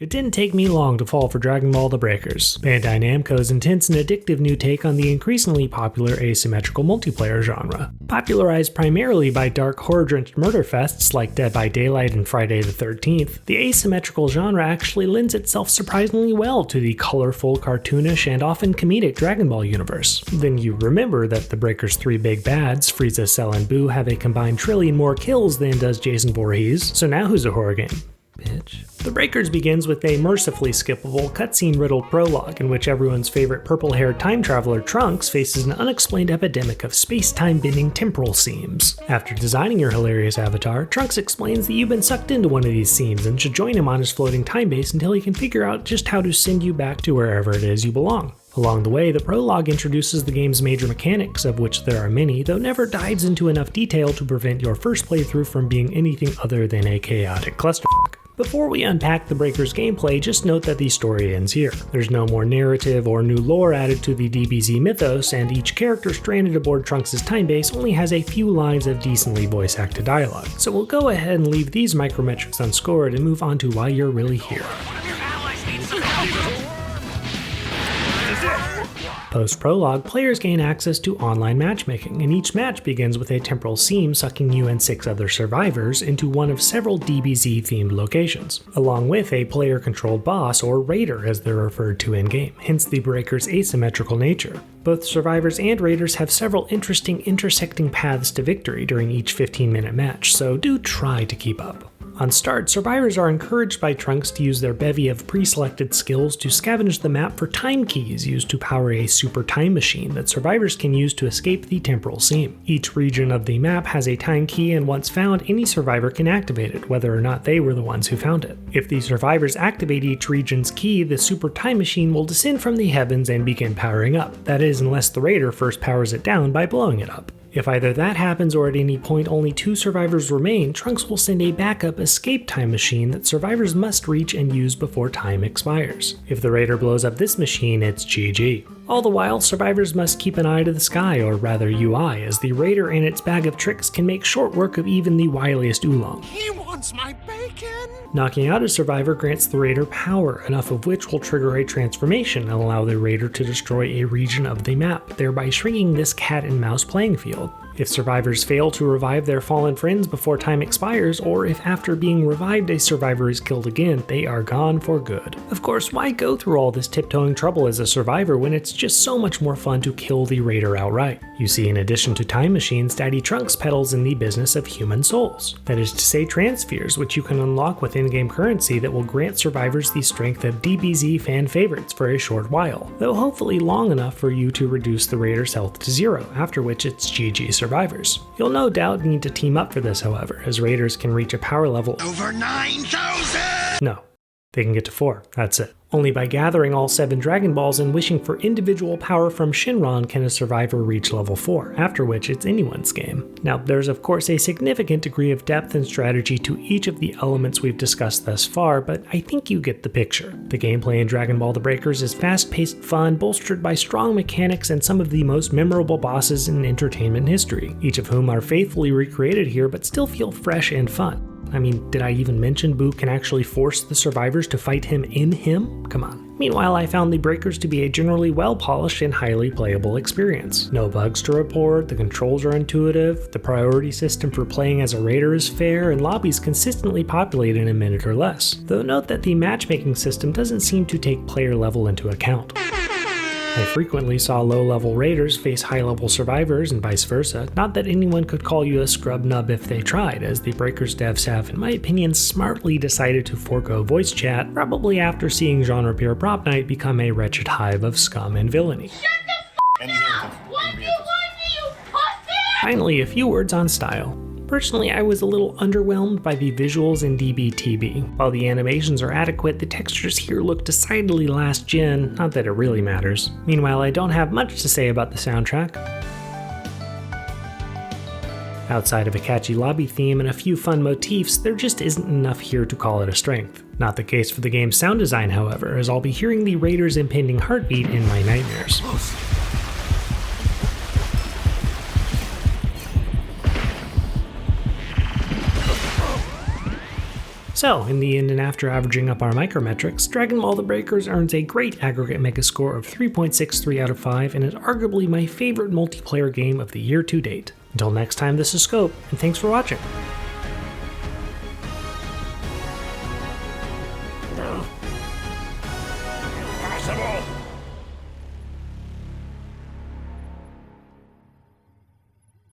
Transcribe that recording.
It didn't take me long to fall for Dragon Ball: The Breakers, Bandai Namco's intense and addictive new take on the increasingly popular asymmetrical multiplayer genre. Popularized primarily by dark horror-drenched murder fests like Dead by Daylight and Friday the 13th, the asymmetrical genre actually lends itself surprisingly well to the colorful, cartoonish, and often comedic Dragon Ball universe. Then you remember that The Breakers' three big bads, Frieza, Cell, and Buu, have a combined trillion more kills than does Jason Voorhees, so now who's a horror game? Bitch. The Breakers begins with a mercifully skippable, cutscene-riddled prologue in which everyone's favorite purple-haired time traveler Trunks faces an unexplained epidemic of space-time bending temporal seams. After designing your hilarious avatar, Trunks explains that you've been sucked into one of these seams and should join him on his floating time base until he can figure out just how to send you back to wherever it is you belong. Along the way, the prologue introduces the game's major mechanics, of which there are many, though never dives into enough detail to prevent your first playthrough from being anything other than a chaotic clusterfuck. Before we unpack the Breakers gameplay, just note that the story ends here. There's no more narrative or new lore added to the DBZ mythos, and each character stranded aboard Trunks' time base only has a few lines of decently voice-acted dialogue. So we'll go ahead and leave these micrometrics unscored and move on to why you're really here. Post-prologue, players gain access to online matchmaking, and each match begins with a temporal seam sucking you and 6 other survivors into one of several DBZ-themed locations, along with a player-controlled boss, or raider as they're referred to in-game, hence the Breakers' asymmetrical nature. Both survivors and raiders have several interesting intersecting paths to victory during each 15-minute match, so do try to keep up. On start, survivors are encouraged by Trunks to use their bevy of pre-selected skills to scavenge the map for time keys used to power a super time machine that survivors can use to escape the temporal seam. Each region of the map has a time key, and once found, any survivor can activate it, whether or not they were the ones who found it. If the survivors activate each region's key, the super time machine will descend from the heavens and begin powering up. That is, unless the raider first powers it down by blowing it up. If either that happens or at any point only 2 survivors remain, Trunks will send a backup escape time machine that survivors must reach and use before time expires. If the raider blows up this machine, it's GG. All the while, survivors must keep an eye to the sky, or rather UI, as the raider and its bag of tricks can make short work of even the wiliest oolong. He wants my bacon! Knocking out a survivor grants the raider power, enough of which will trigger a transformation and allow the raider to destroy a region of the map, thereby shrinking this cat and mouse playing field. If survivors fail to revive their fallen friends before time expires, or if after being revived a survivor is killed again, they are gone for good. Of course, why go through all this tiptoeing trouble as a survivor when it's just so much more fun to kill the raider outright? You see, in addition to time machines, Daddy Trunks peddles in the business of human souls. That is to say, transpheres, which you can unlock with in-game currency that will grant survivors the strength of DBZ fan favorites for a short while, though hopefully long enough for you to reduce the raider's health to 0, after which it's GG survivors. You'll no doubt need to team up for this, however, as raiders can reach a power level over 9,000! No, they can get to 4, that's it. Only by gathering all 7 Dragon Balls and wishing for individual power from Shinron can a survivor reach level 4, after which it's anyone's game. Now, there's of course a significant degree of depth and strategy to each of the elements we've discussed thus far, but I think you get the picture. The gameplay in Dragon Ball: The Breakers is fast-paced fun, bolstered by strong mechanics and some of the most memorable bosses in entertainment history, each of whom are faithfully recreated here but still feel fresh and fun. I mean, did I even mention Buu can actually force the survivors to fight him in him? Come on. Meanwhile, I found the Breakers to be a generally well-polished and highly playable experience. No bugs to report, the controls are intuitive, the priority system for playing as a raider is fair, and lobbies consistently populate in a minute or less. Though note that the matchmaking system doesn't seem to take player level into account. I frequently saw low-level raiders face high-level survivors and vice versa. Not that anyone could call you a scrub nub if they tried, as the Breakers devs have, in my opinion, smartly decided to forego voice chat, probably after seeing genre pure Prop Night become a wretched hive of scum and villainy. Shut the f*** up! What do you want, you pussy? Finally, a few words on style. Personally, I was a little underwhelmed by the visuals in DBTB. While the animations are adequate, the textures here look decidedly last gen, not that it really matters. Meanwhile, I don't have much to say about the soundtrack. Outside of a catchy lobby theme and a few fun motifs, there just isn't enough here to call it a strength. Not the case for the game's sound design, however, as I'll be hearing the raider's impending heartbeat in my nightmares. So, in the end and after averaging up our micrometrics, Dragon Ball: The Breakers earns a great aggregate mega score of 3.63 out of 5 and is arguably my favorite multiplayer game of the year to date. Until next time, this is Scope, and thanks for watching. Impossible!